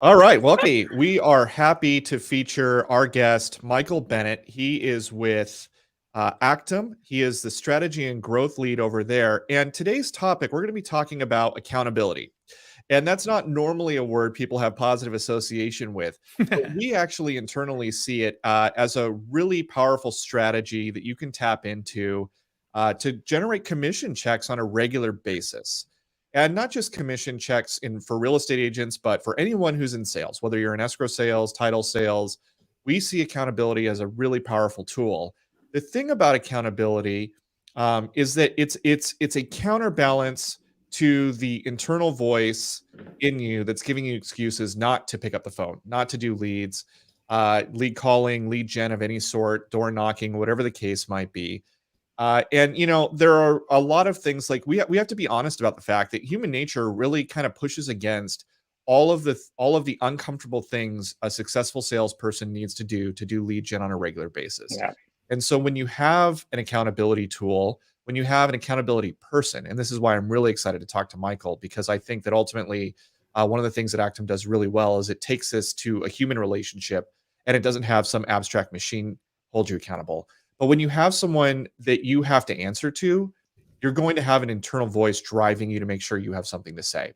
All right. Well, okay. We are happy to feature our guest, Michael Bennett. He is with Actum. He is the strategy and growth lead over there. And today's topic, we're going to be talking about accountability. And that's not normally a word people have positive association with. But we actually internally see it as a really powerful strategy that you can tap into to generate commission checks on a regular basis. And not just commission checks for real estate agents, but for anyone who's in sales, whether you're in escrow sales, title sales, we see accountability as a really powerful tool. The thing about accountability is that it's a counterbalance to the internal voice in you that's giving you excuses not to pick up the phone, not to do leads, lead calling, lead gen of any sort, door knocking, whatever the case might be. And there are a lot of things like we have to be honest about the fact that human nature really kind of pushes against all of the uncomfortable things a successful salesperson needs to do lead gen on a regular basis. Yeah. And so when you have an accountability tool, when you have an accountability person, and this is why I'm really excited to talk to Michael, because I think that ultimately one of the things that Actum does really well is it takes this to a human relationship, and it doesn't have some abstract machine hold you accountable. But when you have someone that you have to answer to, you're going to have an internal voice driving you to make sure you have something to say.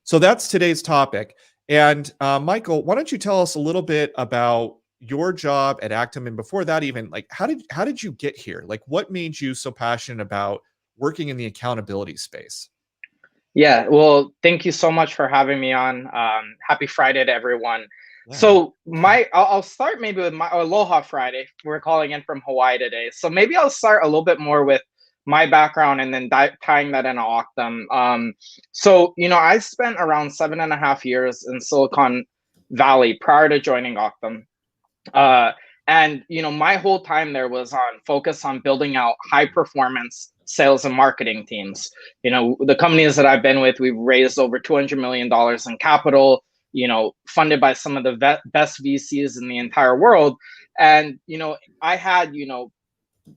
So that's today's topic. And Michael, why don't you tell us a little bit about your job at Actum, and before that, even like how did you get here? Like, what made you so passionate about working in the accountability space? Yeah, well, thank you so much for having me on. Happy Friday to everyone. Yeah, man. So I'll start maybe with my Aloha Friday. We're calling in from Hawaii today. So maybe I'll start a little bit more with my background and then tying that into Octum. I spent around 7.5 years in Silicon Valley prior to joining Octum. Uh, and my whole time there was on focus on building out high performance sales and marketing teams. The companies that I've been with, we've raised over $200 million in capital, funded by some of the best VCs in the entire world. And I had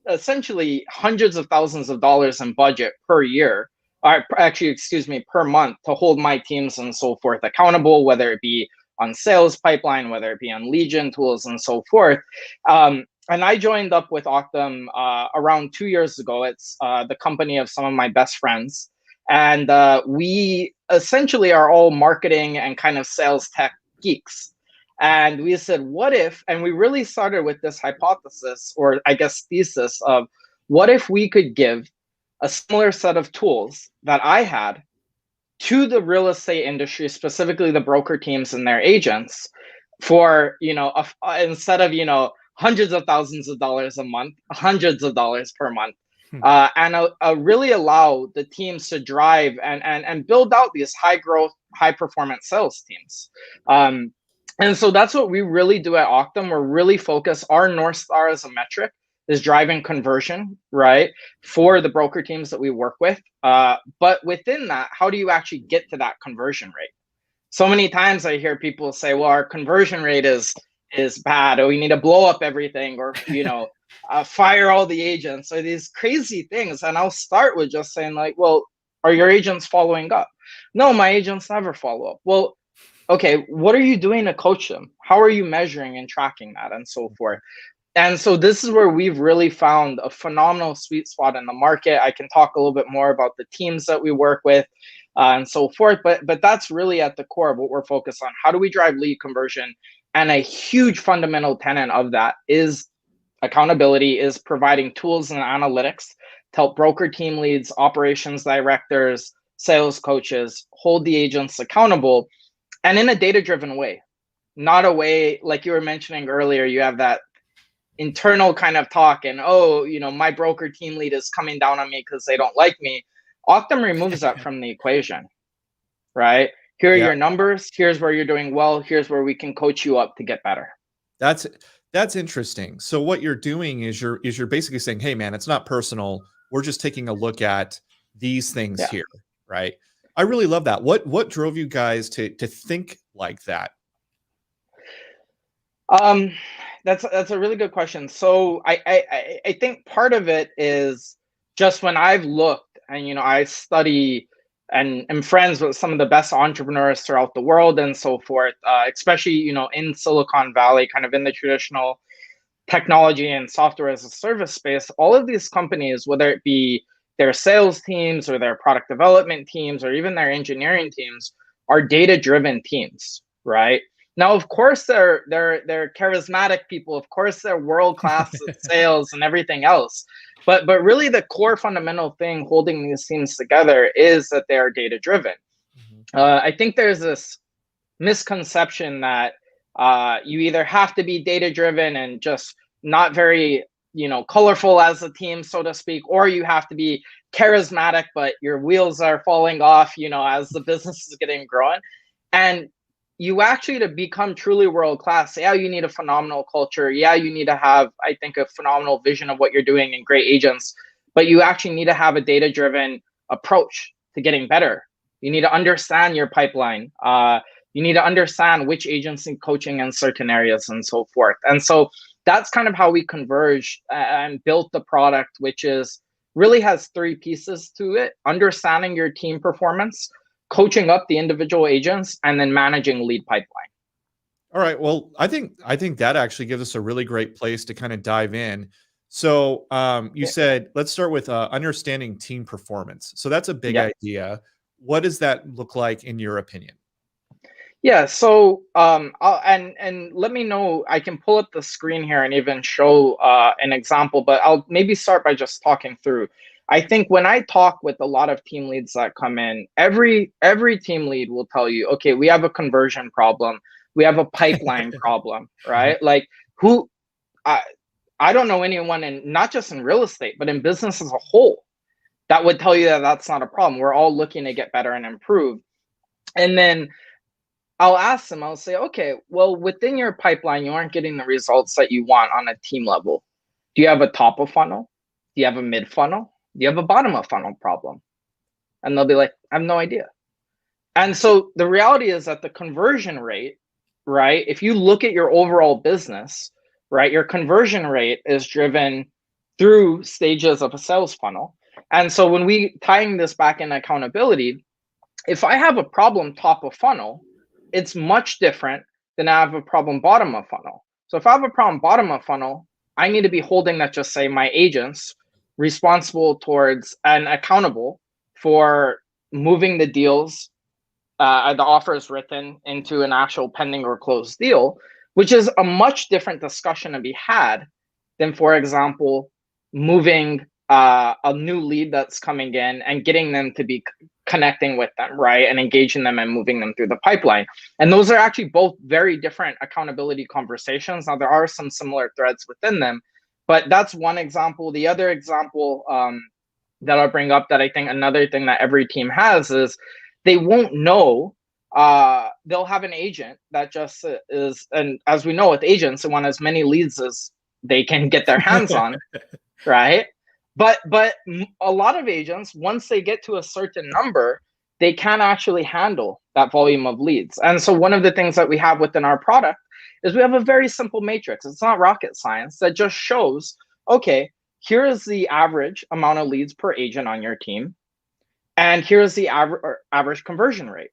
essentially hundreds of thousands of dollars in budget per year, or actually, excuse me, per month, to hold my teams and so forth accountable, whether it be on sales pipeline, whether it be on lead gen tools and so forth. And I joined up with Octum around 2 years ago. It's the company of some of my best friends. And we essentially are all marketing and kind of sales tech geeks. And we said, what if, and we really started with this hypothesis, or I guess thesis, of what if we could give a similar set of tools that I had to the real estate industry, specifically the broker teams and their agents, for instead of hundreds of thousands of dollars a month, hundreds of dollars per month, and really allow the teams to drive and build out these high growth, high performance sales teams. And so that's what we really do at Octum. We're really focused. Our North Star as a metric is driving conversion, right, for the broker teams that we work with. But within that, how do you actually get to that conversion rate? So many times I hear people say, well, our conversion rate is bad, or we need to blow up everything, or fire all the agents, or these crazy things. And I'll start with just saying, like, well, are your agents following up? No, my agents never follow up. Well, okay, what are you doing to coach them? How are you measuring and tracking that, and so forth? And so this is where we've really found a phenomenal sweet spot in the market. I can talk a little bit more about the teams that we work with and so forth, but that's really at the core of what we're focused on. How do we drive lead conversion? And a huge fundamental tenet of that is accountability, is providing tools and analytics to help broker team leads, operations directors, sales coaches hold the agents accountable, and in a data-driven way, not a way like you were mentioning earlier. You have that internal kind of talk, and my broker team lead is coming down on me because they don't like me. Octum removes that from the equation, right? Here are Yeah, your numbers. Here's where you're doing well. Here's where we can coach you up to get better. that's that's interesting. So what you're doing is you're basically saying, "Hey, man, it's not personal. We're just taking a look at these things Yeah. here." Right? I really love that. What drove you guys to think like that? Um, that's a really good question. So I think part of it is just when I've looked, and I study and friends with some of the best entrepreneurs throughout the world and so forth, especially, in Silicon Valley, kind of in the traditional technology and software as a service space. All of these companies, whether it be their sales teams or their product development teams or even their engineering teams, are data driven teams, right? Now, of course, they're charismatic people. Of course, they're world class at sales and everything else. But really, the core fundamental thing holding these teams together is that they are data driven. I think there's this misconception that you either have to be data driven and just not very colorful as a team, so to speak, or you have to be charismatic but your wheels are falling off as the business is getting growing. And you actually, to become truly world class, yeah, you need a phenomenal culture, yeah, you need to have, I think, a phenomenal vision of what you're doing and great agents, but you actually need to have a data driven approach to getting better. You need to understand your pipeline. You need to understand which agents need coaching in certain areas and so forth. And so that's kind of how we converge and built the product, which is really has three pieces to it: understanding your team performance, coaching up the individual agents, and then managing lead pipeline. All right. Well, I think that actually gives us a really great place to kind of dive in. So you said, let's start with understanding team performance. So that's a big idea. What does that look like in your opinion? Yeah, so and let me know. I can pull up the screen here and even show an example, but I'll maybe start by just talking through. I think when I talk with a lot of team leads that come in, every team lead will tell you, okay, we have a conversion problem, we have a pipeline problem, right? Like who I don't know anyone, in not just in real estate, but in business as a whole, that would tell you that that's not a problem. We're all looking to get better and improve. And then I'll ask them, I'll say, okay, well, within your pipeline, you aren't getting the results that you want on a team level. Do you have a top of funnel? Do you have a mid funnel? Do you have a bottom of funnel problem? And they'll be like, I have no idea. And so the reality is that the conversion rate, right? If you look at your overall business, right, your conversion rate is driven through stages of a sales funnel. And so when we tying this back in accountability, if I have a problem top of funnel, it's much different than I have a problem bottom of funnel. So if I have a problem bottom of funnel, I need to be holding that, just say my agents responsible towards and accountable for moving the deals, the offers written into an actual pending or closed deal, which is a much different discussion to be had than, for example, moving a new lead that's coming in and getting them to be connecting with them, right? And engaging them and moving them through the pipeline. And those are actually both very different accountability conversations. Now, there are some similar threads within them, but that's one example. The other example that I'll bring up, that I think another thing that every team has, is they won't know. They'll have an agent that just is, and as we know with agents, they want as many leads as they can get their hands on, right? But a lot of agents, once they get to a certain number, they can't actually handle that volume of leads. And so one of the things that we have within our product is we have a very simple matrix. It's not rocket science, that just shows, okay, here is the average amount of leads per agent on your team, and here's the average conversion rate.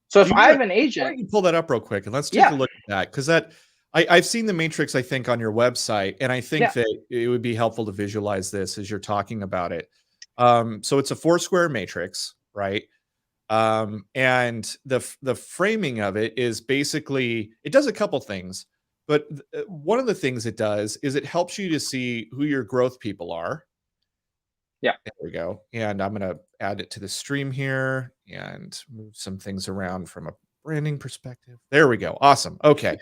So if I have an agent, why don't you pull that up real quick and let's take a look at that, because I've seen the matrix, I think, on your website, and I think that it would be helpful to visualize this as you're talking about it. So it's a 4-square matrix, right? And the framing of it is basically, it does a couple things, but one of the things it does is it helps you to see who your growth people are. Yeah, there we go. And I'm going to add it to the stream here and move some things around from a branding perspective. There we go. Awesome. Okay.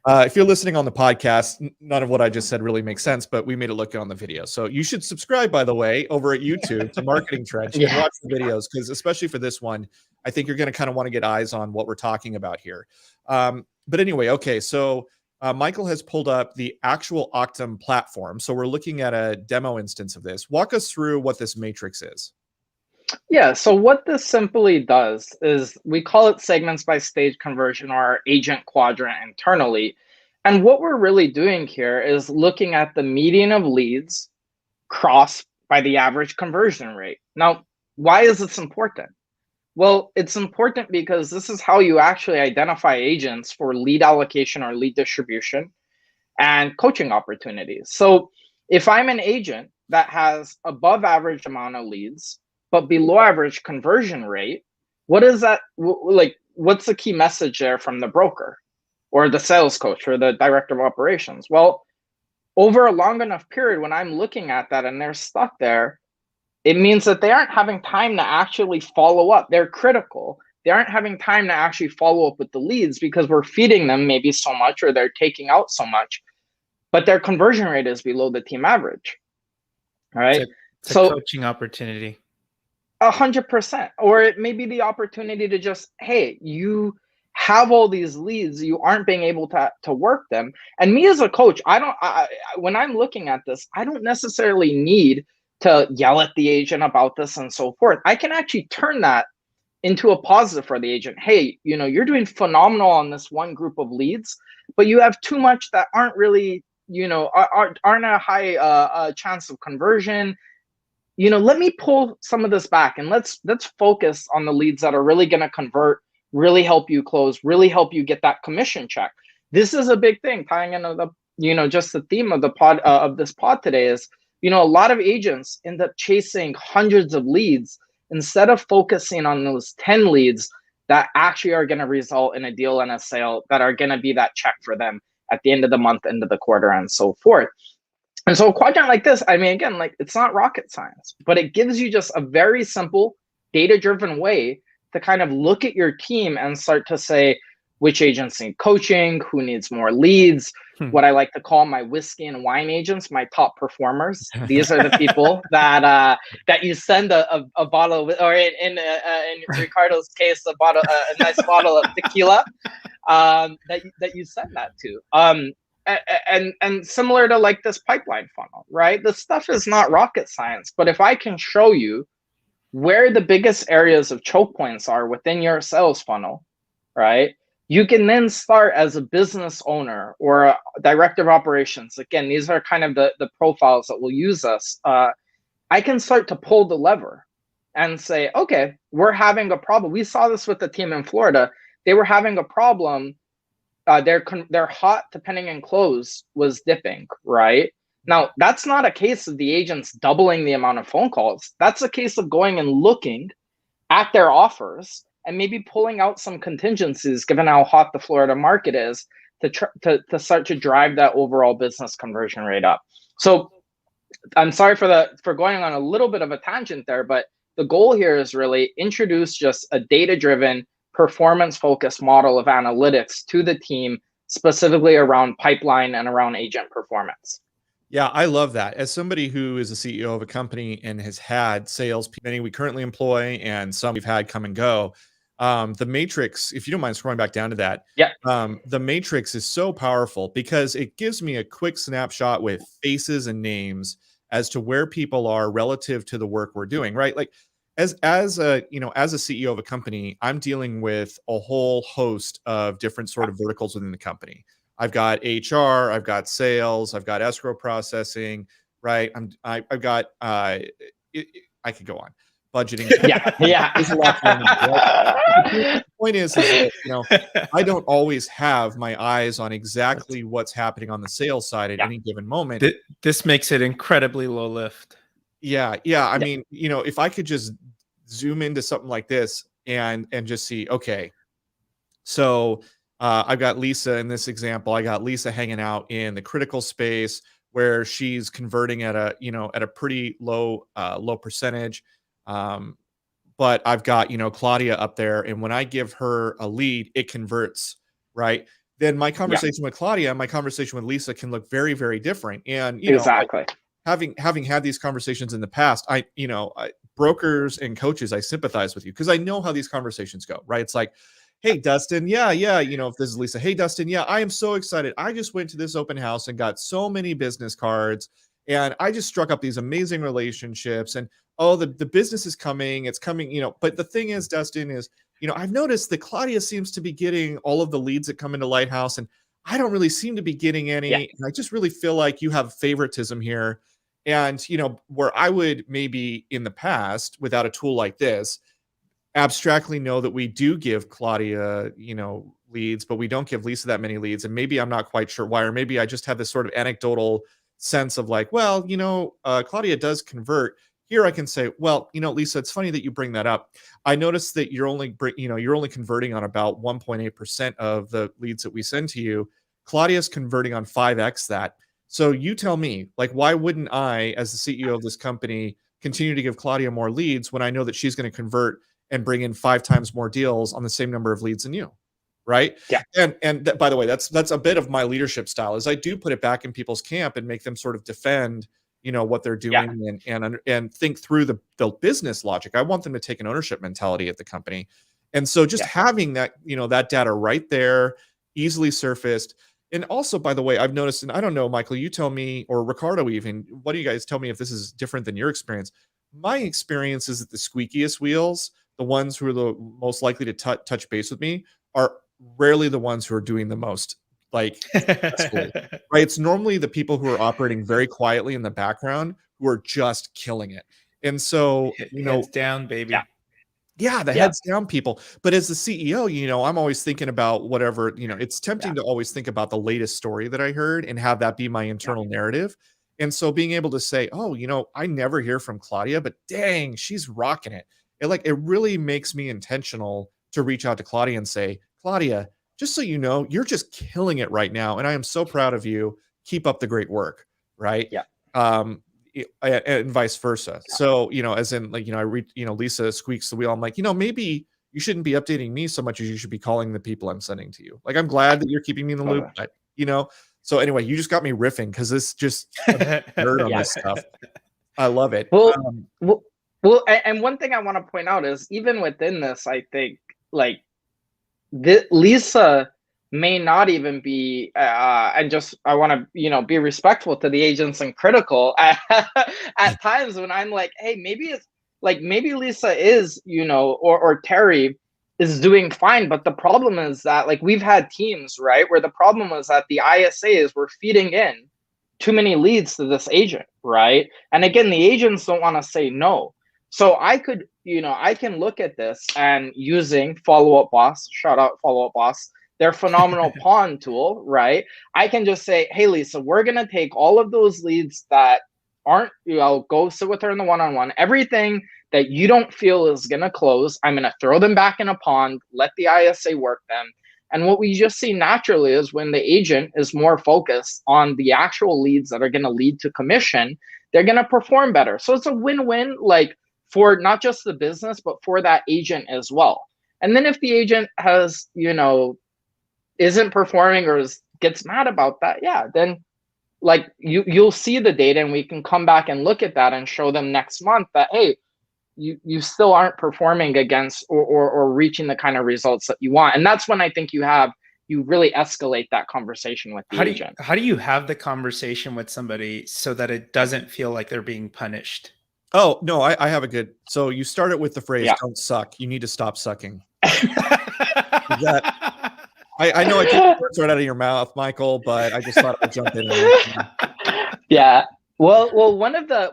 If you're listening on the podcast, none of what I just said really makes sense, but we made it look good on the video. So you should subscribe, by the way, over at YouTube to Marketing Trench and watch the videos, because especially for this one, I think you're going to kind of want to get eyes on what we're talking about here. But anyway, okay. So Michael has pulled up the actual Octum platform. So we're looking at a demo instance of this. Walk us through what this matrix is. Yeah, so what this simply does is we call it segments by stage conversion, or our agent quadrant internally. And what we're really doing here is looking at the median of leads crossed by the average conversion rate. Now, why is this important? Well, it's important because this is how you actually identify agents for lead allocation or lead distribution and coaching opportunities. So if I'm an agent that has above average amount of leads, but below average conversion rate, what is that like? What's the key message there from the broker or the sales coach or the director of operations? Well, over a long enough period, when I'm looking at that and they're stuck there, it means that they aren't having time to actually follow up. They're critical. They aren't having time to actually follow up with the leads because we're feeding them maybe so much or they're taking out so much, but their conversion rate is below the team average. All right. It's a So coaching opportunity. 100%. Or it may be the opportunity to just, hey, you have all these leads, you aren't being able to work them. And me as a coach, when I'm looking at this, I don't necessarily need to yell at the agent about this and so forth. I can actually turn that into a positive for the agent. Hey, you're doing phenomenal on this one group of leads, but you have too much that aren't really, aren't a high chance of conversion. Let me pull some of this back and let's focus on the leads that are really going to convert, really help you close, really help you get that commission check. This is a big thing tying into the, just the theme of the pod of this pod today is, a lot of agents end up chasing hundreds of leads instead of focusing on those 10 leads that actually are going to result in a deal and a sale that are going to be that check for them at the end of the month, end of the quarter, and so forth. And so a quadrant like this, I mean, again, like it's not rocket science, but it gives you just a very simple data-driven way to kind of look at your team and start to say which agents need coaching, who needs more leads, what I like to call my whiskey and wine agents, my top performers. These are the people that you send a bottle of, or in Ricardo's case, a nice bottle of tequila that you send that to. And similar to like this pipeline funnel, right? This stuff is not rocket science, but if I can show you where the biggest areas of choke points are within your sales funnel, right? You can then start as a business owner or a director of operations. Again, these are kind of the profiles that will use us. I can start to pull the lever and say, okay, we're having a problem. We saw this with the team in Florida. They were having a problem. Their hot to pending and close was dipping, right? Now, that's not a case of the agents doubling the amount of phone calls. That's a case of going and looking at their offers and maybe pulling out some contingencies, given how hot the Florida market is, to start to drive that overall business conversion rate up. So I'm sorry for going on a little bit of a tangent there, but the goal here is really introduce just a data-driven, performance-focused model of analytics to the team, specifically around pipeline and around agent performance. Yeah, I love that. As somebody who is a CEO of a company and has had sales, many we currently employ and some we've had come and go, the matrix, if you don't mind scrolling back down to that, yeah, the matrix is so powerful because it gives me a quick snapshot with faces and names as to where people are relative to the work we're doing, right? Like as a CEO of a company, I'm dealing with a whole host of different sort of verticals within the company. I've got HR, I've got sales, I've got escrow processing, right? I've got I could go on. Budgeting. Yeah. There's a lot going on, right? The point is that, I don't always have my eyes on exactly what's happening on the sales side at any given moment. This makes it incredibly low lift. Yeah. I mean, if I could just zoom into something like this and just see, okay, so I've got Lisa in this example. I got Lisa hanging out in the critical space where she's converting at a pretty low percentage. But I've got, Claudia up there, and when I give her a lead, it converts, right? Then my conversation with Claudia and my conversation with Lisa can look very, very different. And, exactly. Having had these conversations in the past, brokers and coaches, I sympathize with you because I know how these conversations go, right? It's like, hey, Dustin, yeah. If this is Lisa, hey, Dustin, yeah, I am so excited. I just went to this open house and got so many business cards, and I just struck up these amazing relationships. And the business is coming, it's coming, But the thing is, Dustin, is, I've noticed that Claudia seems to be getting all of the leads that come into Lighthouse, and I don't really seem to be getting any. Yeah. And I just really feel like you have favoritism here. And, where I would maybe in the past, without a tool like this, abstractly know that we do give Claudia, leads, but we don't give Lisa that many leads. And maybe I'm not quite sure why, or maybe I just have this sort of anecdotal sense of like, well, Claudia does convert. Here I can say, well, Lisa, it's funny that you bring that up. I noticed that you're only converting on about 1.8% of the leads that we send to you. Claudia's converting on 5x that. So you tell me, like, why wouldn't I, as the CEO of this company, continue to give Claudia more leads when I know that she's going to convert and bring in 5 times more deals on the same number of leads than you? Right. Yeah. And by the way, that's a bit of my leadership style, is I do put it back in people's camp and make them sort of defend, what they're doing, and think through the business logic. I want them to take an ownership mentality at the company. And so just having that, that data right there, easily surfaced. And also, by the way, I've noticed, and I don't know, Michael, you tell me, or Ricardo even, what do you guys tell me if this is different than your experience? My experience is that the squeakiest wheels, the ones who are the most likely to touch base with me, are rarely the ones who are doing the most, like, successfully, right? It's normally the people who are operating very quietly in the background who are just killing it. And so, heads down, baby. the heads down people. But as the CEO, I'm always thinking about whatever, it's tempting to always think about the latest story that I heard and have that be my internal narrative. And so being able to say, oh, I never hear from Claudia, but dang, she's rocking it. It really makes me intentional to reach out to Claudia and say, Claudia, just so you know, you're just killing it right now. And I am so proud of you. Keep up the great work. Right. Yeah. And vice versa. So, as in, like, I read, Lisa squeaks the wheel. I'm like, maybe you shouldn't be updating me so much as you should be calling the people I'm sending to you. Like, I'm glad that you're keeping me in the loop, but, so anyway, you just got me riffing, because this just nerd on this stuff. I love it. Well, and one thing I want to point out is, even within this, I think, like, Lisa may not even be, and just, I want to, be respectful to the agents and critical at times when I'm like, hey, maybe it's like, maybe Lisa is, or Terry is doing fine. But the problem is that, like, we've had teams, right, where the problem was that the ISAs were feeding in too many leads to this agent, right? And again, the agents don't want to say no. So I could, I can look at this, and using Follow Up Boss, shout out Follow Up Boss, their phenomenal pawn tool, right? I can just say, hey, Lisa, we're going to take all of those leads that aren't, go sit with her in the one-on-one. Everything that you don't feel is going to close, I'm going to throw them back in a pond, let the ISA work them. And what we just see naturally is, when the agent is more focused on the actual leads that are going to lead to commission, they're going to perform better. So it's a win-win, like, for not just the business, but for that agent as well. And then if the agent has, isn't performing or gets mad about that, then, like, you'll see the data, and we can come back and look at that and show them next month that, hey, you still aren't performing against or reaching the kind of results that you want. And that's when I think you really escalate that conversation with the agent. How do you have the conversation with somebody so that it doesn't feel like they're being punished? Oh, no, I have a good. So you start it with the phrase, don't suck. You need to stop sucking. I know I took words right out of your mouth, Michael, but I just thought I'd jump in there. Yeah. Well, one of the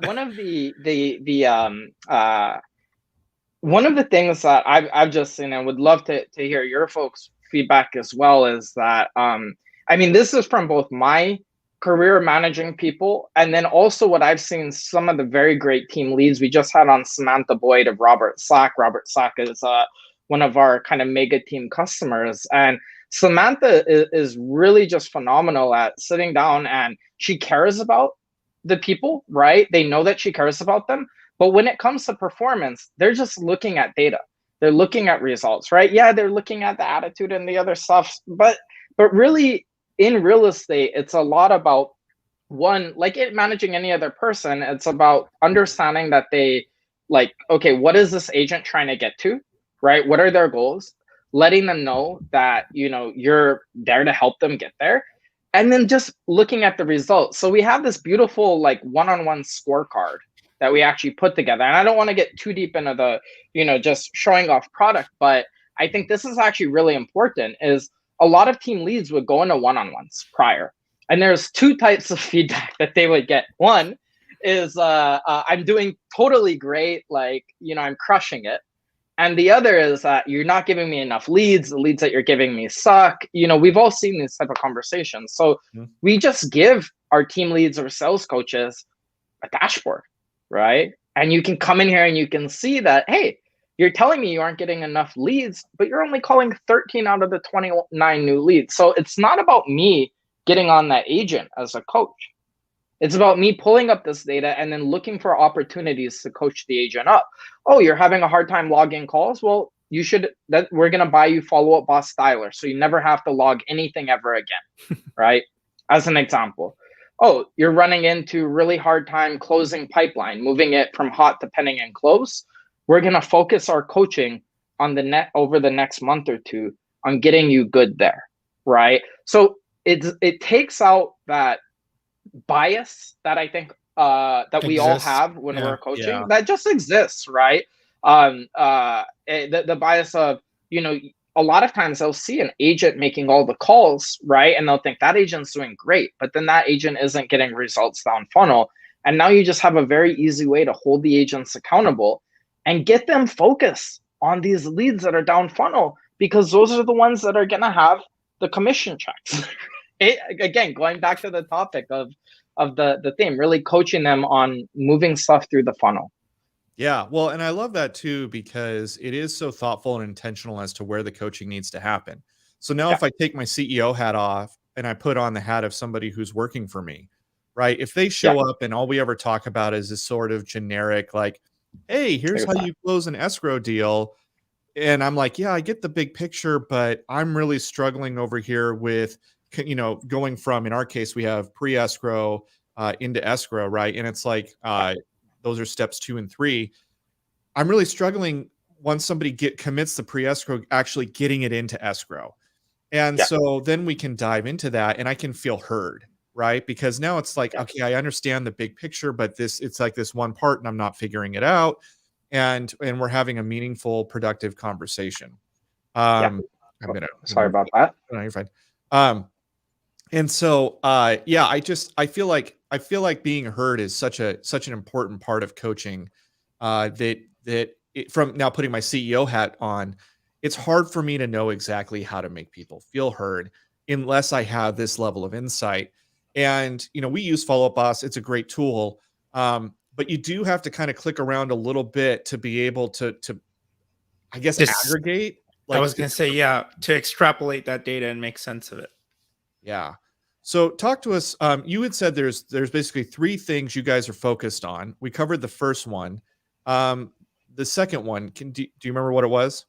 things that I've just seen, and would love to hear your folks' feedback as well, is that, I mean, this is from both my career managing people, and then also what I've seen some of the very great team leads. We just had on Samantha Boyd of Robert Slack. Robert Slack is one of our kind of mega team customers, and Samantha is really just phenomenal at sitting down, and she cares about the people, right? They know that she cares about them, but when it comes to performance, they're just looking at data. They're looking at results, right? Yeah, they're looking at the attitude and the other stuff, but really, in real estate, it's a lot about, one, like it managing any other person, it's about understanding that they, like, okay, what is this agent trying to get to, right? What are their goals? Letting them know that, you're there to help them get there. And then just looking at the results. So we have this beautiful, like, one-on-one scorecard that we actually put together. And I don't want to get too deep into the, just showing off product, but I think this is actually really important, is a lot of team leads would go into one-on-ones prior. And there's 2 types of feedback that they would get. One is, I'm doing totally great. Like, I'm crushing it. And the other is that you're not giving me enough leads. The leads that you're giving me suck. We've all seen these type of conversations. So we just give our team leads or sales coaches a dashboard, right? And you can come in here and you can see that, hey, you're telling me you aren't getting enough leads, but you're only calling 13 out of the 29 new leads. So it's not about me getting on that agent as a coach. It's about me pulling up this data and then looking for opportunities to coach the agent up. Oh, you're having a hard time logging calls? Well, we're going to buy you follow-up boss styler, so you never have to log anything ever again, right? As an example. Oh, you're running into really hard time closing pipeline, moving it from hot to pending and close. We're going to focus our coaching on the net over the next month or two on getting you good there, right? So it takes out that bias that I think that we all have when we're coaching that just exists, right? The bias of, a lot of times they'll see an agent making all the calls, right? And they'll think that agent's doing great, but then that agent isn't getting results down funnel. And now you just have a very easy way to hold the agents accountable and get them focused on these leads that are down funnel, because those are the ones that are going to have the commission checks. Again, going back to the topic of the theme, really coaching them on moving stuff through the funnel. Yeah, well, and I love that too, because it is so thoughtful and intentional as to where the coaching needs to happen. So now if I take my CEO hat off and I put on the hat of somebody who's working for me, right? If they show up and all we ever talk about is this sort of generic, like, hey, here's how you close an escrow deal. And I'm like, yeah, I get the big picture, but I'm really struggling over here with, going from, in our case, we have pre-escrow into escrow, right? And it's like, those are steps 2 and 3. I'm really struggling once somebody commits the pre-escrow, actually getting it into escrow. And so then we can dive into that and I can feel heard, right? Because now it's like, okay, I understand the big picture, but it's like this one part and I'm not figuring it out. And we're having a meaningful, productive conversation. I'm gonna sorry about that. No, you're fine. And so I feel like being heard is such an important part of coaching, from now putting my CEO hat on, it's hard for me to know exactly how to make people feel heard unless I have this level of insight. And we use Follow Up Boss. It's a great tool. But you do have to kind of click around a little bit to be able to I guess, aggregate. I was going to say, to extrapolate that data and make sense of it. Yeah. So talk to us. You had said there's basically 3 things you guys are focused on. We covered the first one. The second one, do you remember what it was?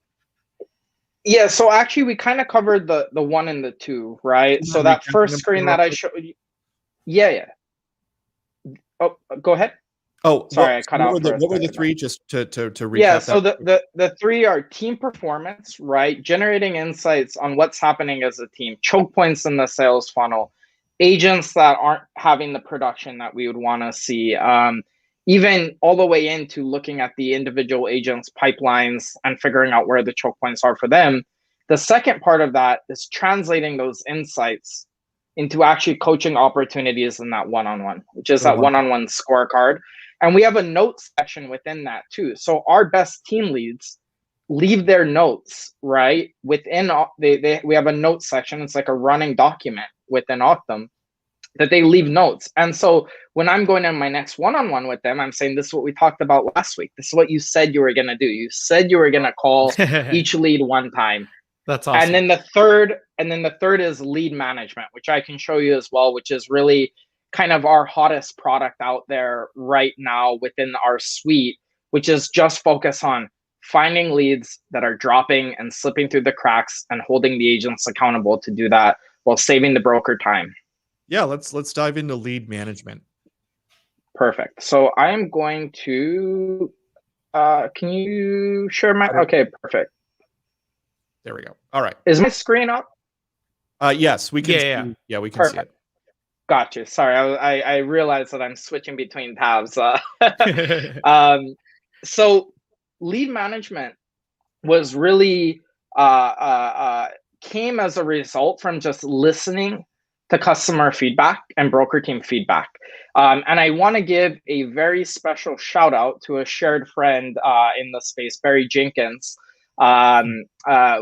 Yeah, so actually we kind of covered the 1 and the 2, right? So that first screen that I showed you. Yeah. Oh, go ahead. Oh, sorry, I cut out. What were the 3, just to recap? Yeah, so the 3 are team performance, right? Generating insights on what's happening as a team, choke points in the sales funnel, agents that aren't having the production that we would want to see, even all the way into looking at the individual agents' pipelines and figuring out where the choke points are for them. The second part of that is translating those insights into actually coaching opportunities in that one-on-one, which is that one-on-one scorecard. And we have a notes section within that too. So our best team leads leave their notes, right? Within we have a notes section. It's like a running document within Optum that they leave notes. And so when I'm going on my next one-on-one with them, I'm saying, this is what we talked about last week. This is what you said you were going to do. You said you were going to call each lead one time. That's awesome. And then the third is lead management, which I can show you as well, which is really kind of our hottest product out there right now within our suite, which is just focus on finding leads that are dropping and slipping through the cracks and holding the agents accountable to do that while saving the broker time. Yeah, let's dive into lead management. Perfect. So I am going to, can you share my, okay, perfect. There we go. All right. Is my screen up? Yes, we can. Yeah, we can see it. Gotcha. Sorry, I realized that I'm switching between tabs. So lead management was really came as a result from just listening to customer feedback and broker team feedback. And I want to give a very special shout out to a shared friend in the space, Barry Jenkins,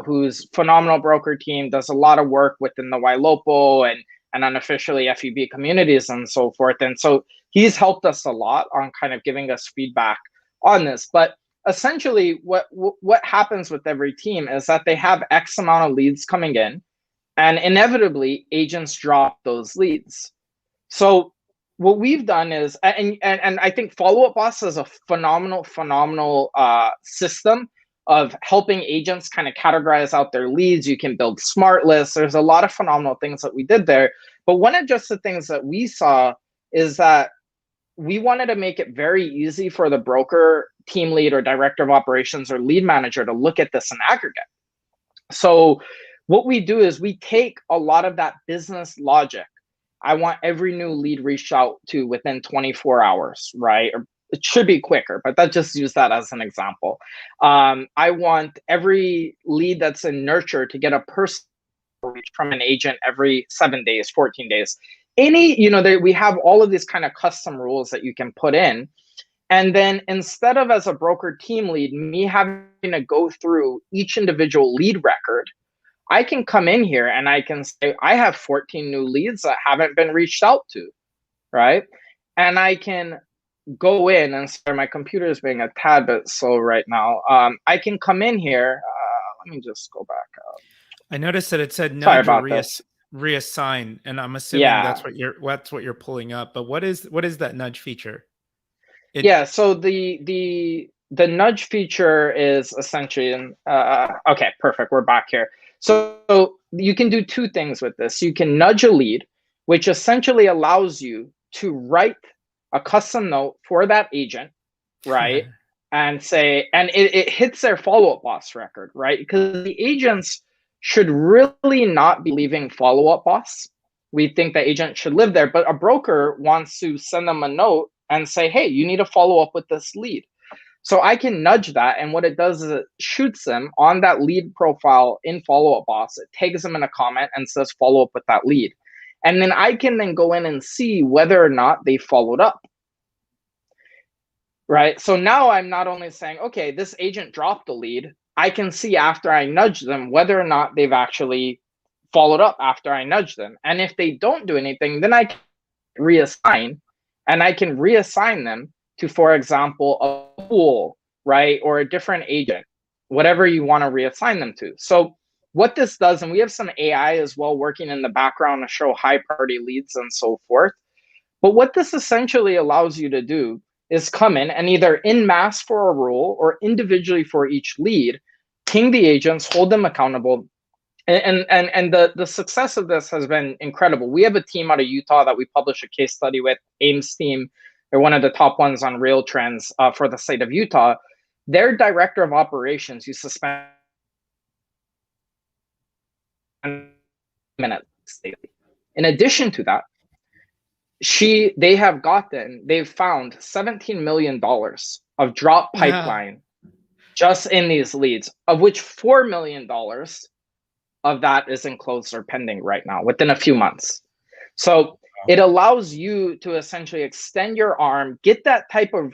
whose phenomenal broker team does a lot of work within the YLOPO and unofficially FEB communities and so forth. And so he's helped us a lot on kind of giving us feedback on this. But essentially, what happens with every team is that they have X amount of leads coming in, and inevitably agents drop those leads. So what we've done is, and I think Follow Up Boss is a phenomenal system of helping agents kind of categorize out their leads. You can build smart lists. There's a lot of phenomenal things that we did there. But one of just the things that we saw is that we wanted to make it very easy for the broker, team lead, or director of operations or lead manager to look at this in aggregate. So what we do is we take a lot of that business logic. I want every new lead reached out to within 24 hours, right? Or it should be quicker, but that just use that as an example. I want every lead that's in nurture to get a person reach from an agent every 7 days, 14 days. We have all of these kind of custom rules that you can put in. And then instead of, as a broker team lead, me having to go through each individual lead record, I can come in here and I can say, I have 14 new leads that haven't been reached out to, right? And I can go in and sorry, my computer is being a tad bit slow right now. I can come in here. Let me just go back up. I noticed that it said Sorry nudge or about this. reassign, and I'm assuming that's what you're pulling up. But what is that nudge feature? So the nudge feature is essentially okay, perfect. We're back here. So you can do two things with this. You can nudge a lead, which essentially allows you to write a custom note for that agent, right? And say, and it hits their Follow Up Boss record, right? Because the agents should really not be leaving Follow Up Boss. We think the agent should live there, but a broker wants to send them a note and say, hey, you need to follow up with this lead. So I can nudge that. And what it does is it shoots them on that lead profile in Follow Up Boss. It tags them in a comment and says, follow up with that lead. And then I can then go in and see whether or not they followed up. Right. So now I'm not only saying, okay, this agent dropped the lead. I can see after I nudge them whether or not they've actually followed up after I nudge them. And if they don't do anything, then I can reassign, and I can reassign them to, for example, a pool, right? Or a different agent, whatever you want to reassign them to. So what this does, and we have some AI as well working in the background to show high priority leads and so forth. But what this essentially allows you to do is come in and either in mass for a role or individually for each lead, ping the agents, hold them accountable. And the success of this has been incredible. We have a team out of Utah that we publish a case study with, Ames team. They're one of the top ones on Real Trends for the state of Utah. Their director of operations used to spend minutes daily. In addition to that, they've found $17 million of drop pipeline just in these leads, of which $4 million of that is enclosed or pending right now within a few months. So it allows you to essentially extend your arm, get that type of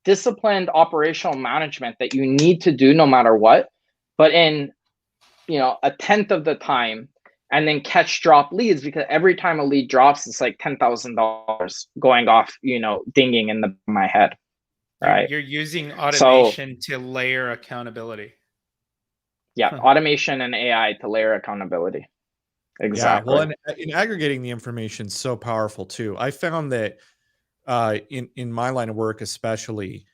disciplined operational management that you need to do no matter what, but in a tenth of the time, and then catch drop leads, because every time a lead drops, it's like $10,000 going off, dinging in my head. Right. You're using automation to layer accountability. Yeah, automation and AI to layer accountability. Exactly. Yeah, well, and aggregating the information is so powerful too. I found that in my line of work, especially,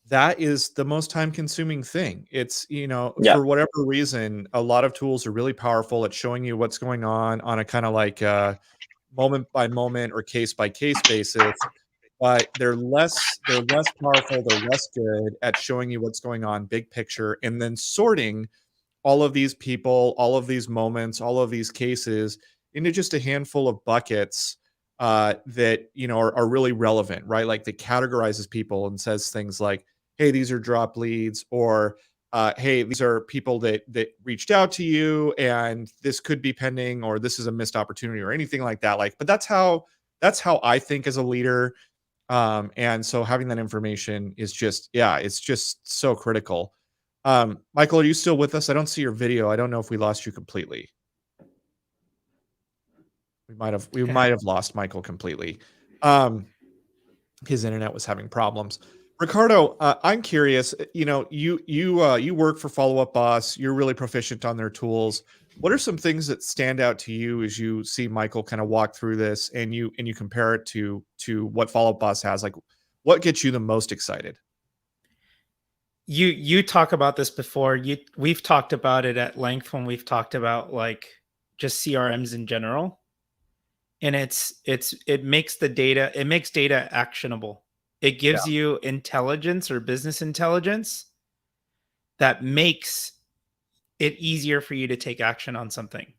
that is the most time-consuming thing. It's, for whatever reason, a lot of tools are really powerful at showing you what's going on a kind of like moment by moment or case by case basis. But they're less powerful. They're less good at showing you what's going on, big picture, and then sorting all of these people, all of these moments, all of these cases into just a handful of buckets that are really relevant, right? Like that categorizes people and says things like, hey, these are drop leads, or hey, these are people that reached out to you, and this could be pending, or this is a missed opportunity, or anything like that. Like, but that's how I think as a leader. And so having that information is just, yeah, it's just so critical. Michael, are you still with us? I don't see your video. I don't know if we lost you completely. We might have lost Michael completely. His internet was having problems. Ricardo, I'm curious. You work for Follow Up Boss. You're really proficient on their tools. What are some things that stand out to you as you see Michael kind of walk through this, and you compare it to what Follow Up Boss has? Like, what gets you the most excited? You talk about this before. We've talked about it at length when we've talked about like just CRMs in general. And it makes data actionable. It gives you intelligence or business intelligence that makes it easier for you to take action on something.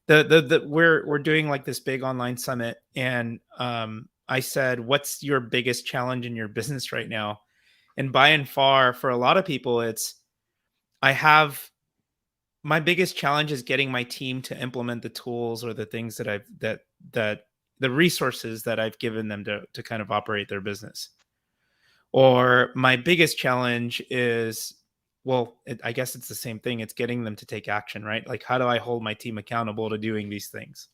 We're doing like this big online summit, and I said, what's your biggest challenge in your business right now? And by and far, for a lot of people, it's my biggest challenge is getting my team to implement the tools or the things that the resources that I've given them to kind of operate their business. Or my biggest challenge is, I guess it's the same thing. It's getting them to take action, right? Like, how do I hold my team accountable to doing these things?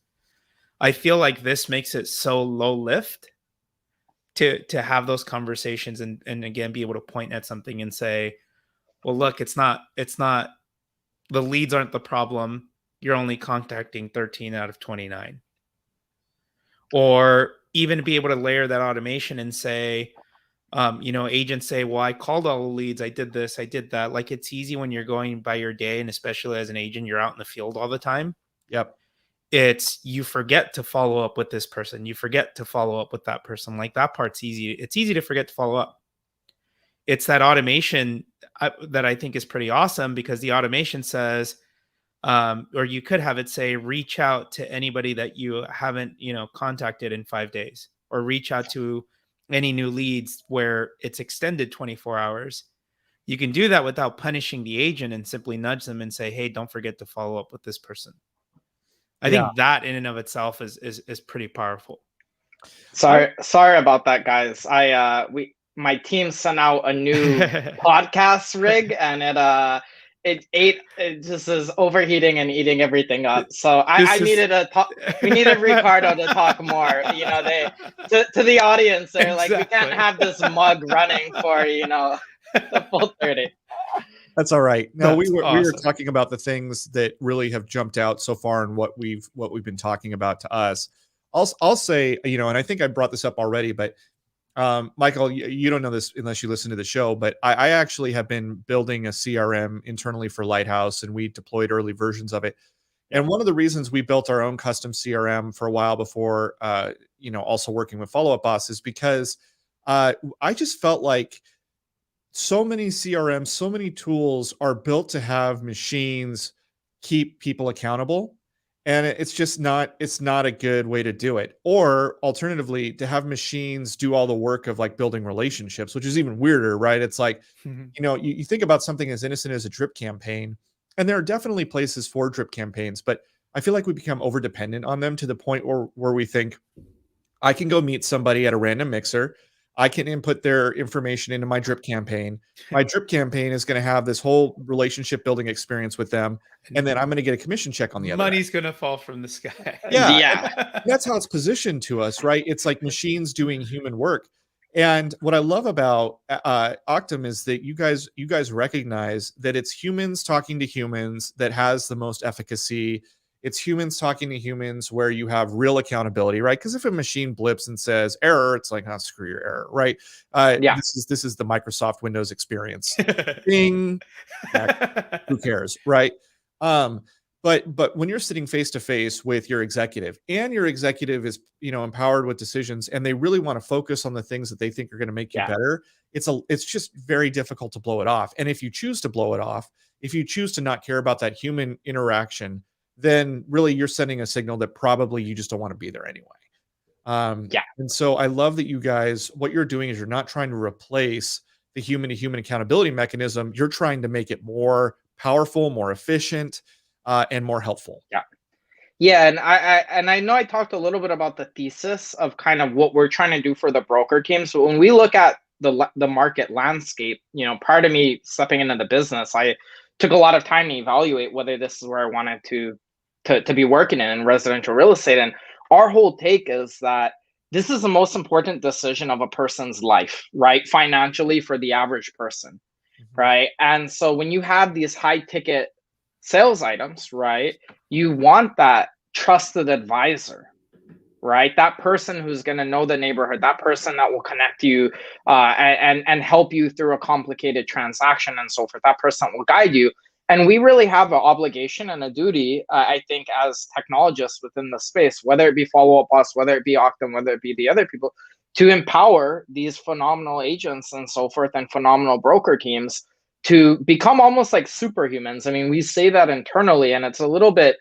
I feel like this makes it so low lift to have those conversations and again, be able to point at something and say, well, look, it's not the leads aren't the problem. You're only contacting 13 out of 29. Or even be able to layer that automation and say, agents say, well, I called all the leads. I did this, I did that. Like, it's easy when you're going by your day, and especially as an agent, you're out in the field all the time. Yep. You forget to follow up with this person. You forget to follow up with that person. Like, that part's easy. It's easy to forget to follow up. It's that automation that I think is pretty awesome, because the automation says, or you could have it say, reach out to anybody that you haven't, contacted in 5 days, or reach out to any new leads where it's extended 24 hours. You can do that without punishing the agent and simply nudge them and say, hey, don't forget to follow up with this person. I think that in and of itself is pretty powerful. Sorry about that, guys. My team sent out a new podcast rig, and it just is overheating and eating everything up. So we needed Ricardo to talk more. To the audience, they're like, we can't have this mug running for the full 30. That's all right. No, we were awesome. talking about the things that really have jumped out so far and what we've been talking about to us. I'll say, and I think I brought this up already, but Michael, you don't know this unless you listen to the show, but I actually have been building a CRM internally for Lighthouse, and we deployed early versions of it. And one of the reasons we built our own custom CRM for a while before, also working with Follow Up Boss, is because I just felt like so many CRMs, so many tools are built to have machines keep people accountable. And it's not a good way to do it. Or alternatively, to have machines do all the work of like building relationships, which is even weirder, right? It's like, you think about something as innocent as a drip campaign, and there are definitely places for drip campaigns, but I feel like we become over dependent on them to the point where we think, I can go meet somebody at a random mixer. I can input their information into my drip campaign. My drip campaign is going to have this whole relationship building experience with them. And then I'm going to get a commission check on the other end. Money's going to fall from the sky. Yeah. That's how it's positioned to us, right? It's like machines doing human work. And what I love about Octum is that you guys recognize that it's humans talking to humans that has the most efficacy. It's humans talking to humans where you have real accountability, right? Because if a machine blips and says error, it's like, oh, screw your error, right? This is the Microsoft Windows experience. Bing, heck, who cares, right? But when you're sitting face to face with your executive, and your executive is empowered with decisions, and they really want to focus on the things that they think are going to make you better, it's just very difficult to blow it off. And if you choose to blow it off, if you choose to not care about that human interaction, then really you're sending a signal that probably you just don't want to be there anyway. And so I love that you guys, what you're doing is you're not trying to replace the human to human accountability mechanism, you're trying to make it more powerful, more efficient, and more helpful. Yeah. Yeah, and I know I talked a little bit about the thesis of kind of what we're trying to do for the broker team. So when we look at the market landscape, part of me stepping into the business, I took a lot of time to evaluate whether this is where I wanted to be working in residential real estate. And our whole take is that this is the most important decision of a person's life, right? Financially, for the average person, right? And so when you have these high ticket sales items, right, you want that trusted advisor, right? That person who's going to know the neighborhood, that person that will connect you and help you through a complicated transaction and so forth. That person will guide you. And we really have an obligation and a duty, I think, as technologists within the space, whether it be Follow Up Boss, whether it be Octum, whether it be the other people, to empower these phenomenal agents and so forth and phenomenal broker teams to become almost like superhumans. I mean, we say that internally, and it's a little bit,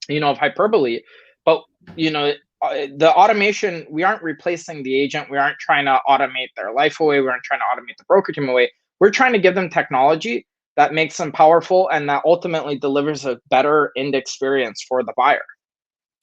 of hyperbole, but, the automation, we aren't replacing the agent. We aren't trying to automate their life away. We aren't trying to automate the broker team away. We're trying to give them technology that makes them powerful and that ultimately delivers a better end experience for the buyer.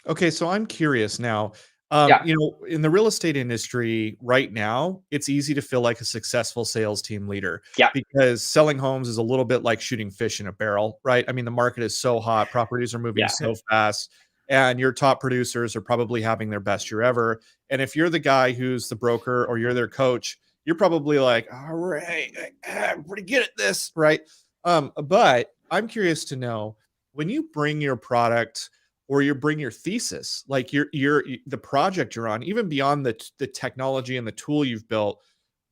Okay, so I'm curious now. Yeah. In the real estate industry right now, it's easy to feel like a successful sales team leader. Yeah. Because selling homes is a little bit like shooting fish in a barrel, right? I mean, the market is so hot, properties are moving so fast, and your top producers are probably having their best year ever. And if you're the guy who's the broker or you're their coach, you're probably like, all right, I'm pretty good at this, right? But I'm curious to know, when you bring your product or you bring your thesis, like the project you're on, even beyond the technology and the tool you've built,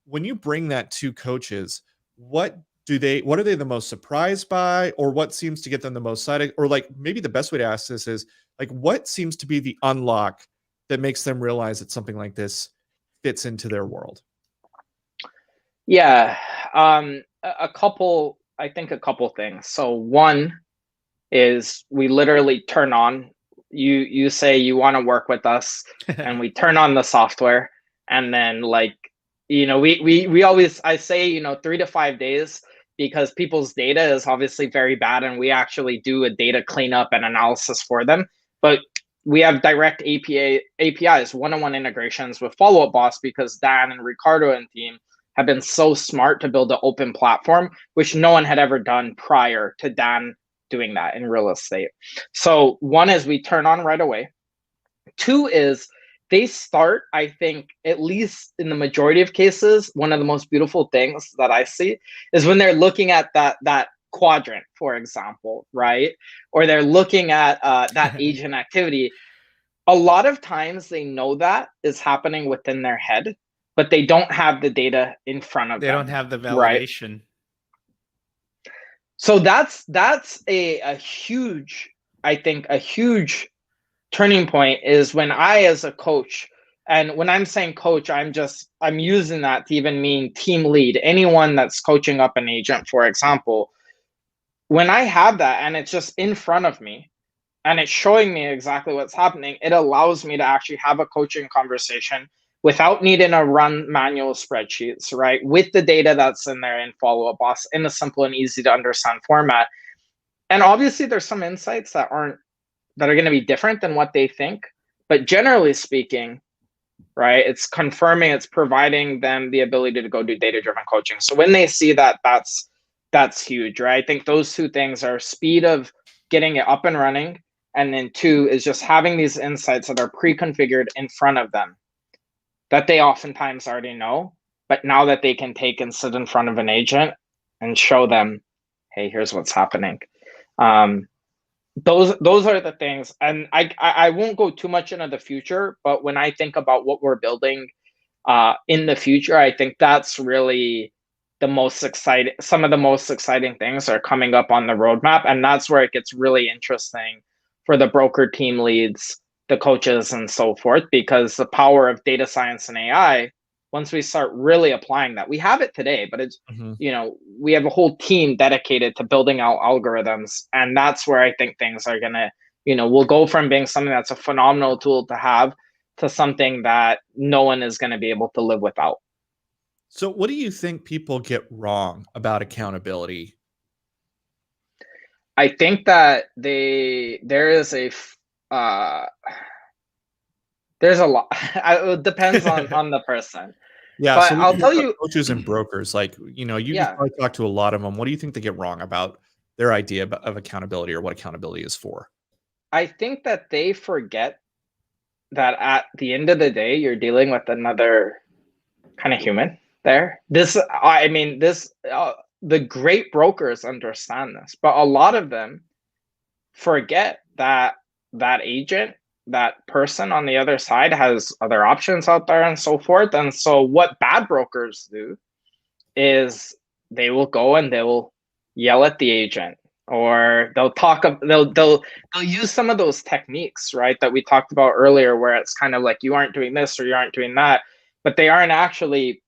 when you bring that to coaches, what are they the most surprised by, or what seems to get them the most excited? Or like, maybe the best way to ask this is, like, what seems to be the unlock that makes them realize that something like this fits into their world? Yeah. A couple things. So one is we literally turn on, you say you want to work with us, and we turn on the software, and then we always, I say, 3 to 5 days, because people's data is obviously very bad, and we actually do a data cleanup and analysis for them. But we have direct APIs, one-on-one integrations with Follow Up Boss, because Dan and Ricardo and team have been so smart to build an open platform, which no one had ever done prior to Dan doing that in real estate. So one is we turn on right away. Two is they start, I think, at least in the majority of cases, one of the most beautiful things that I see is when they're looking at that quadrant, for example, right? Or they're looking at that agent activity. A lot of times they know that is happening within their head, but they don't have the data in front of them. They don't have the validation. Right? So that's a huge, I think, a huge turning point is when I, as a coach, and when I'm saying coach, I'm using that to even mean team lead, anyone that's coaching up an agent, for example. When I have that and it's just in front of me and it's showing me exactly what's happening, it allows me to actually have a coaching conversation without needing to run manual spreadsheets, right? With the data that's in there in Follow Up Boss in a simple and easy to understand format. And obviously there's some insights that are going to be different than what they think, but generally speaking, right, it's confirming, it's providing them the ability to go do data-driven coaching. So when they see that, that's huge, right? I think those two things are speed of getting it up and running, and then two is just having these insights that are pre-configured in front of them that they oftentimes already know, but now that they can take and sit in front of an agent and show them, hey, here's what's happening. Those are the things. And I won't go too much into the future, but when I think about what we're building in the future, I think that's really the most exciting. Some of the most exciting things are coming up on the roadmap, and that's where it gets really interesting for the broker team leads, the coaches, and so forth, because the power of data science and AI, once we start really applying that, we have it today, but it's, we have a whole team dedicated to building out algorithms. And that's where I think things are going to, we'll go from being something that's a phenomenal tool to have to something that no one is going to be able to live without. So what do you think people get wrong about accountability? I think that there is uh there's a lot. It depends on the person. Yeah, so But I'll looking at tell the you, coaches and brokers, like, you yeah, probably talk to a lot of them. What do you think they get wrong about their idea of accountability or what accountability is for? I think that they forget that at the end of the day, you're dealing with another kind of human there. I mean, the great brokers understand this, but a lot of them forget that that agent, that person on the other side has other options out there and so forth. And so what bad brokers do is they will go and they will yell at the agent, or they'll use some of those techniques, right, that we talked about earlier, where it's kind of like you aren't doing this or you aren't doing that, but they aren't actually,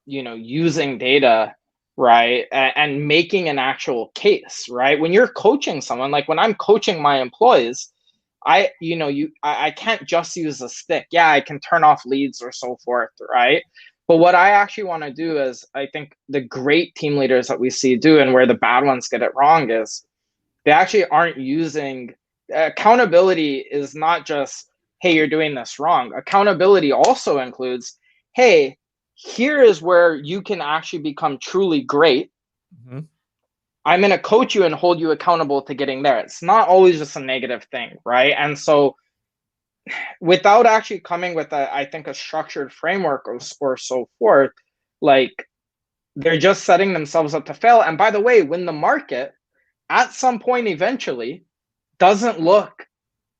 using data, right, and making an actual case, right? When you're coaching someone, like when I'm coaching my employees, I can't just use a stick. Yeah, I can turn off leads or so forth, right? But what I actually want to do is, I think the great team leaders that we see do, and where the bad ones get it wrong, is they actually aren't using accountability. Is not just, hey, you're doing this wrong. Accountability also includes, hey, here is where you can actually become truly great. Hmm. I'm going to coach you and hold you accountable to getting there. It's not always just a negative thing, right? And so without actually coming with I think a structured framework or so forth, like, they're just setting themselves up to fail. And by the way, when the market at some point eventually doesn't look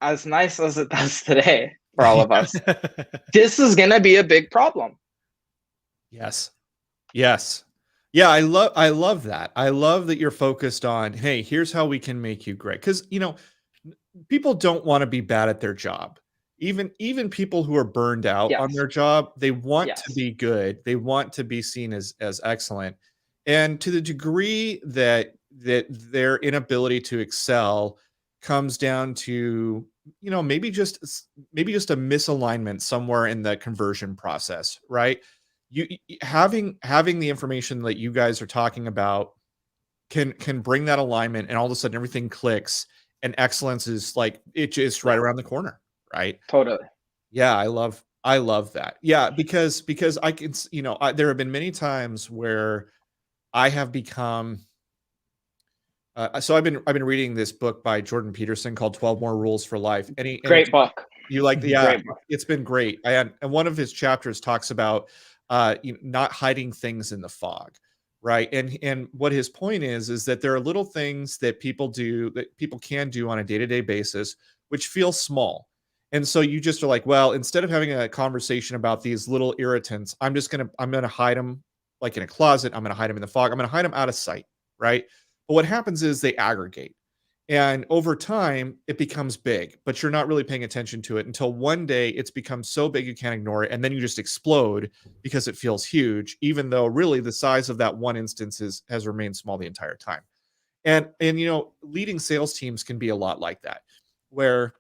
as nice as it does today for all of us, this is going to be a big problem. Yes. Yes. Yeah, I love that. I love that you're focused on, hey, here's how we can make you great. Because people don't want to be bad at their job. Even people who are burned out on Yes. their job, they want to Yes. be good. They want to be seen as excellent. And to the degree that their inability to excel comes down to, maybe just a misalignment somewhere in the conversion process, right? Having the information that you guys are talking about can bring that alignment, and all of a sudden everything clicks, and excellence is like it's just right Yeah, around the corner, right? totally. Yeah, I love that. Yeah, because I can there have been many times where I have become so I've been reading this book by Jordan Peterson called 12 More Rules for Life, and Great book. you like yeah, Great book. it's been great. And one of his chapters talks about not hiding things in the fog, right? And what his point is that there are little things that people can do on a day-to-day basis which feel small. And so you just are like, well, instead of having a conversation about these little irritants, I'm gonna hide them like in a closet. I'm gonna hide them in the fog. I'm gonna hide them out of sight, right? But what happens is they aggregate. And over time, it becomes big, but you're not really paying attention to it until one day it's become so big you can't ignore it. And then you just explode because it feels huge, even though really the size of that one instance has remained small the entire time. And leading sales teams can be a lot like that, where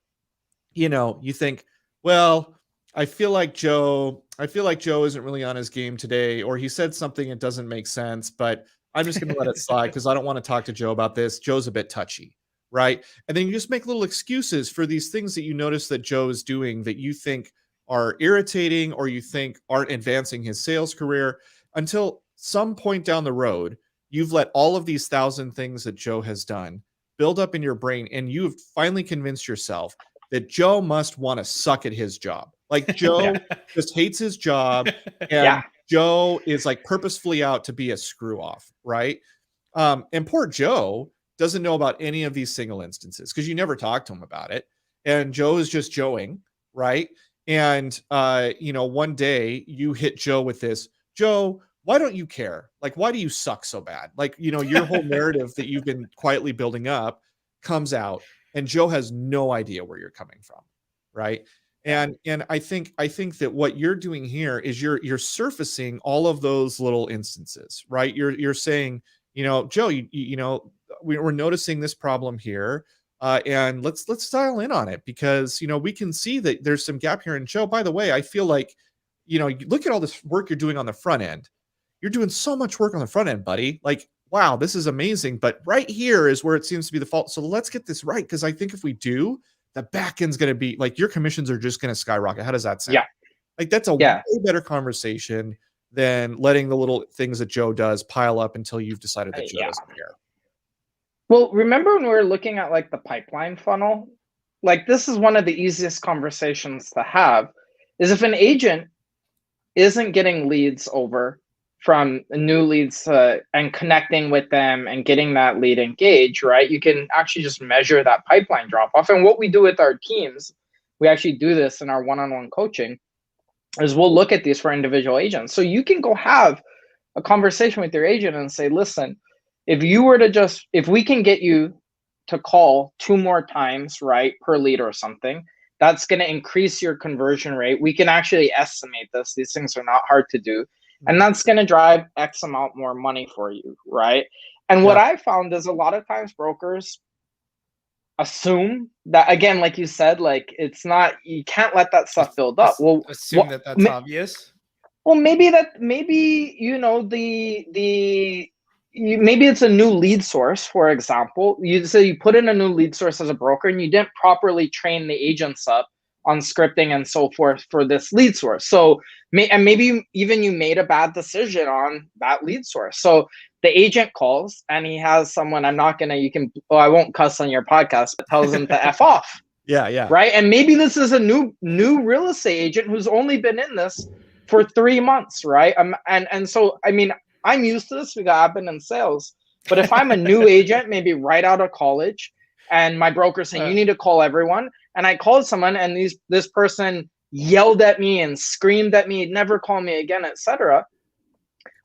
you think, well, I feel like Joe isn't really on his game today, or he said something that doesn't make sense, but I'm just going to let it slide because I don't want to talk to Joe about this. Joe's a bit touchy, right? And then you just make little excuses for these things that you notice that Joe is doing that you think are irritating or you think aren't advancing his sales career, until some point down the road, you've let all of these thousand things that Joe has done build up in your brain, and you've finally convinced yourself that Joe must want to suck at his job. Like Joe just hates his job, Yeah. and Joe is like purposefully out to be a screw off, right? And poor Joe doesn't know about any of these single instances because you never talk to him about it. And Joe is just Joeing, right? And one day you hit Joe with this, Joe, why don't you care? Like, why do you suck so bad? Like, your whole narrative that you've been quietly building up comes out, and Joe has no idea where you're coming from, right? And I think that what you're doing here is you're surfacing all of those little instances, right? You're saying, Joe, we're noticing this problem here, and let's dial in on it, because we can see that there's some gap here. And Joe, by the way, I feel like, you look at all this work you're doing on the front end, you're doing so much work on the front end, buddy. Like, wow, this is amazing. But right here is where it seems to be the fault. So let's get this right. Because I think if we do, the back end's going to be like, your commissions are just going to skyrocket. How does that sound? Yeah. Like, that's a Yeah. way better conversation than letting the little things that Joe does pile up until you've decided that Joe doesn't care. Well, remember when we were looking at like the pipeline funnel? Like, this is one of the easiest conversations to have, is if an agent isn't getting leads over from new leads and connecting with them and getting that lead engaged, right? You can actually just measure that pipeline drop off. And what we do with our teams, we actually do this in our one-on-one coaching, is we'll look at these for individual agents. So you can go have a conversation with your agent and say, listen, if we can get you to call 2 more times, right, per lead or something, that's going to increase your conversion rate. We can actually estimate this. These things are not hard to do. And that's going to drive X amount more money for you, right? And what I found is a lot of times brokers assume that, again, like you said, like, it's not, you can't let that stuff build up. Well, assume that that's obvious. Well, maybe maybe it's a new lead source, for example. You put in a new lead source as a broker and you didn't properly train the agents up on scripting and so forth for this lead source. So maybe even you made a bad decision on that lead source. So the agent calls and he has someone, I won't cuss on your podcast, but tells him to F off. Yeah. Right. And maybe this is a new real estate agent who's only been in this for 3 months. Right. And so, I mean, I'm used to this because I've been in sales. But if I'm a new agent, maybe right out of college, and my broker's saying, you need to call everyone, and I called someone and this person yelled at me and screamed at me, never call me again, etc.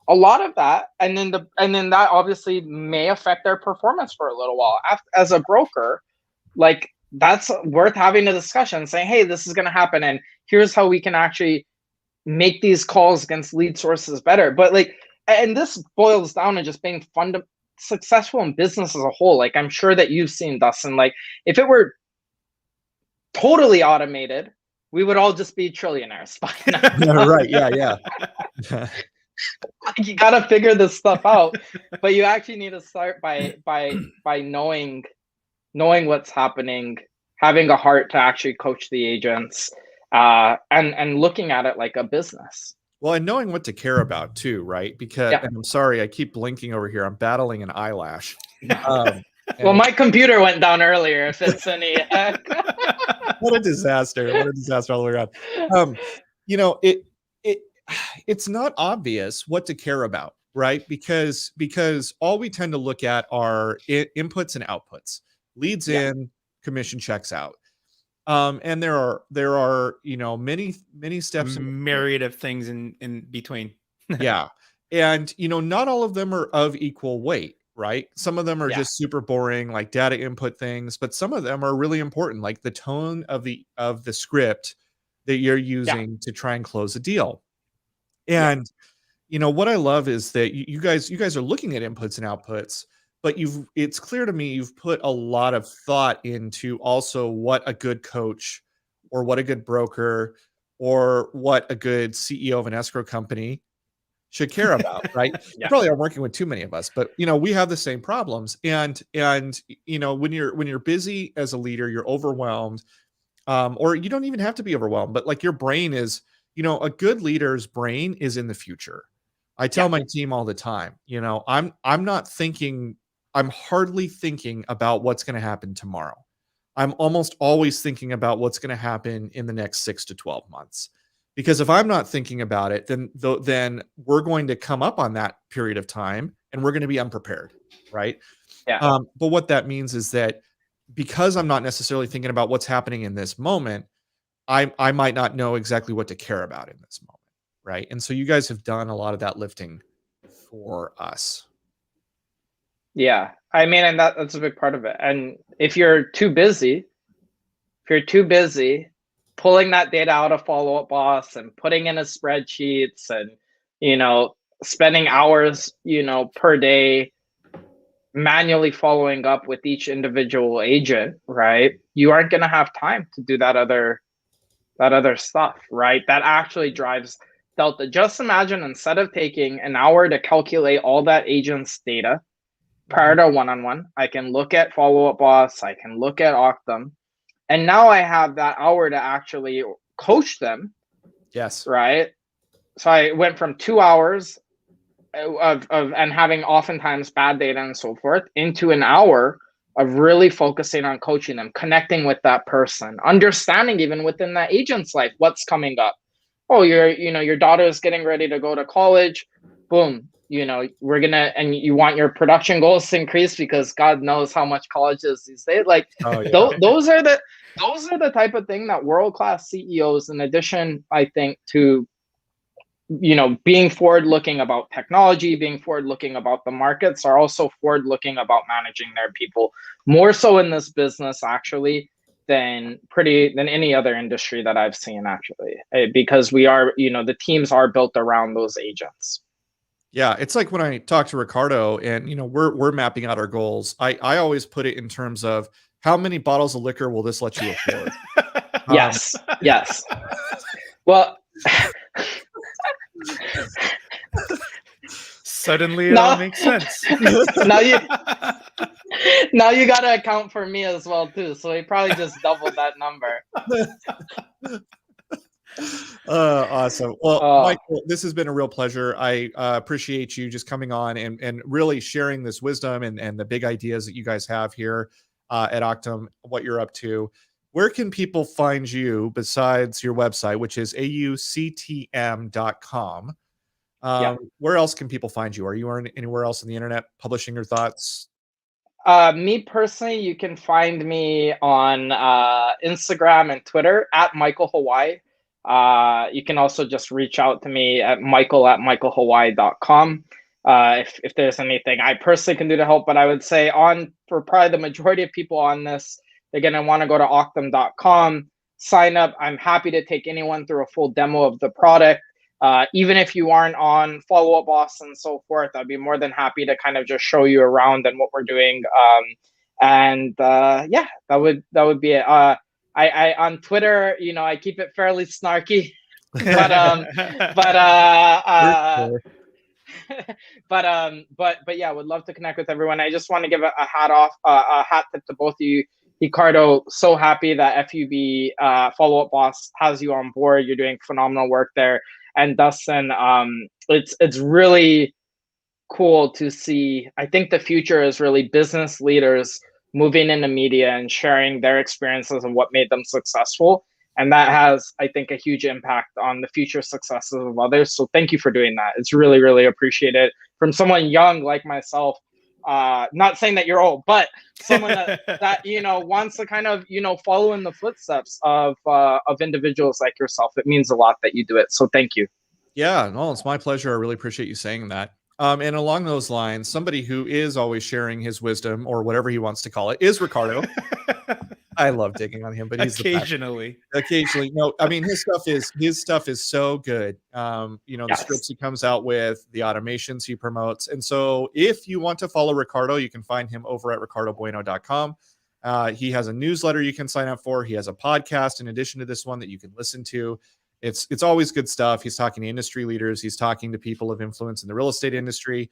A lot of that, and then that obviously may affect their performance for a little while. As a broker, like, that's worth having a discussion, saying, hey, this is going to happen, and here's how we can actually make these calls against lead sources better. But like, and this boils down to just being successful in business as a whole. Like, I'm sure that you've seen, Dustin, like, if it were totally automated, we would all just be trillionaires by now. Right. Yeah. You got to figure this stuff out, but you actually need to start by knowing what's happening, having a heart to actually coach the agents, and looking at it like a business. Well, and knowing what to care about too, right? Because, and I'm sorry, I keep blinking over here. I'm battling an eyelash. Well, my computer went down earlier. If it's any, what a disaster! What a disaster all the way around. It's not obvious what to care about, right? Because all we tend to look at are inputs and outputs, leads in, commission checks out. And there are many steps, myriad of things in between. Yeah. And not all of them are of equal weight, right? Some of them are just super boring, like data input things, but some of them are really important, like the tone of the script that you're using to try and close a deal. And what I love is that you guys are looking at inputs and outputs, but it's clear to me you've put a lot of thought into also what a good coach or what a good broker or what a good CEO of an escrow company should care about, right? You probably are working with too many of us, but we have the same problems. And when you're busy as a leader, you're overwhelmed, or you don't even have to be overwhelmed, but like your brain is, a good leader's brain is in the future. I tell my team all the time, I'm hardly thinking about what's going to happen tomorrow. I'm almost always thinking about what's going to happen in the next 6 to 12 months. Because if I'm not thinking about it, then we're going to come up on that period of time and we're going to be unprepared, right? Yeah. But what that means is that because I'm not necessarily thinking about what's happening in this moment, I might not know exactly what to care about in this moment, right? And so you guys have done a lot of that lifting for us. Yeah, I mean, and that's a big part of it. And if you're too busy pulling that data out of Follow Up Boss and putting in a spreadsheets and, spending hours, per day manually following up with each individual agent, right? You aren't going to have time to do that other stuff, right? That actually drives delta. Just imagine, instead of taking an hour to calculate all that agent's data prior to one-on-one, I can look at Follow-Up Boss, I can look at Octum, and now I have that hour to actually coach them. Yes. Right. So I went from 2 hours of and having oftentimes bad data and so forth into an hour of really focusing on coaching them, connecting with that person, understanding even within that agent's life what's coming up. Oh, your daughter is getting ready to go to college. Boom. We're gonna, and you want your production goals to increase because God knows how much college is these days. Like, those are the type of thing that world-class CEOs, in addition, I think, to being forward-looking about technology, being forward-looking about the markets, are also forward-looking about managing their people, more so in this business actually than any other industry that I've seen, actually, because we are, the teams are built around those agents. Yeah, it's like when I talk to Ricardo and we're mapping out our goals. I always put it in terms of how many bottles of liquor will this let you afford? Yes. Well, suddenly it all makes sense. now you got to account for me as well too. So he probably just doubled that number. Awesome. Well, Michael, this has been a real pleasure. I appreciate you just coming on and really sharing this wisdom and the big ideas that you guys have here at Octum, what you're up to. Where can people find you besides your website, which is auctm.com? Where else can people find you? Are you anywhere else on the internet publishing your thoughts? Me personally, you can find me on Instagram and Twitter at Michael Hawaii. You can also just reach out to me at michael@michaelhawaii.com. If there's anything I personally can do to help, but I would say for probably the majority of people on this, they're going to want to go to octum.com, sign up. I'm happy to take anyone through a full demo of the product. Even if you aren't on Follow-Up Boss and so forth, I'd be more than happy to kind of just show you around and what we're doing. That would be it. I on Twitter, I keep it fairly snarky, but yeah, would love to connect with everyone. I just want to give a hat tip to both of you. Ricardo, so happy that FUB Follow-Up Boss has you on board. You're doing phenomenal work there. And Dustin, it's really cool to see. I think the future is really business leaders moving into media and sharing their experiences and what made them successful. And that has, I think, a huge impact on the future successes of others. So thank you for doing that. It's really, really appreciated from someone young like myself. Not saying that you're old, but someone that wants to kind of follow in the footsteps of individuals like yourself. It means a lot that you do it. So thank you. Yeah, no, it's my pleasure. I really appreciate you saying that. And along those lines, somebody who is always sharing his wisdom, or whatever he wants to call it, is Ricardo. I love digging on him, but he's occasionally. No, I mean his stuff is so good. The scripts he comes out with, the automations he promotes. And so if you want to follow Ricardo, you can find him over at ricardobueno.com. He has a newsletter you can sign up for. He has a podcast in addition to this one that you can listen to. It's always good stuff. He's talking to industry leaders. He's talking to people of influence in the real estate industry.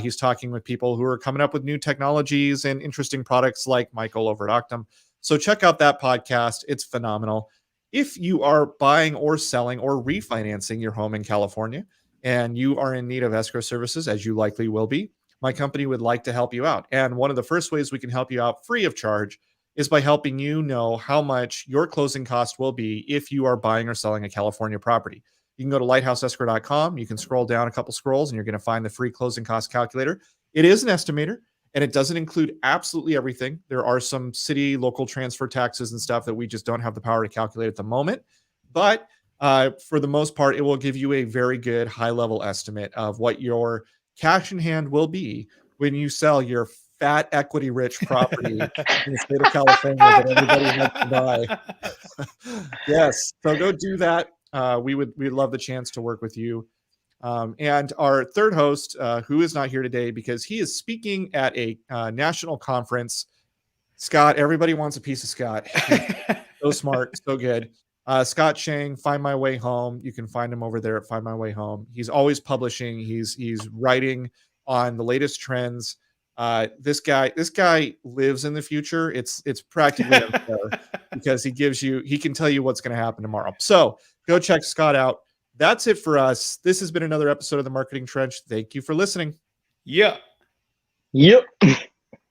He's talking with people who are coming up with new technologies and interesting products like Michael over at Octum. So check out that podcast. It's phenomenal. If you are buying or selling or refinancing your home in California and you are in need of escrow services, as you likely will be, my company would like to help you out. And one of the first ways we can help you out free of charge is by helping you know how much your closing cost will be if you are buying or selling a California property. You can go to lighthouseescrow.com. You can scroll down a couple scrolls and you're going to find the free closing cost calculator. It is an estimator and it doesn't include absolutely everything. There are some city local transfer taxes and stuff that we just don't have the power to calculate at the moment. But for the most part, it will give you a very good high level estimate of what your cash in hand will be when you sell your fat equity rich property in the state of California that everybody wants to buy. Yes. So go do that. We'd love the chance to work with you. And our third host, who is not here today because he is speaking at a national conference. Scott, everybody wants a piece of Scott. So smart, so good. Scott Shang, Find My Way Home. You can find him over there at Find My Way Home. He's always publishing. He's writing on the latest trends. This guy lives in the future. It's practically unfair because he can tell you what's going to happen tomorrow. So go check Scott out. That's it for us. This has been another episode of the Marketing Trench. Thank you for listening. Yeah. Yep.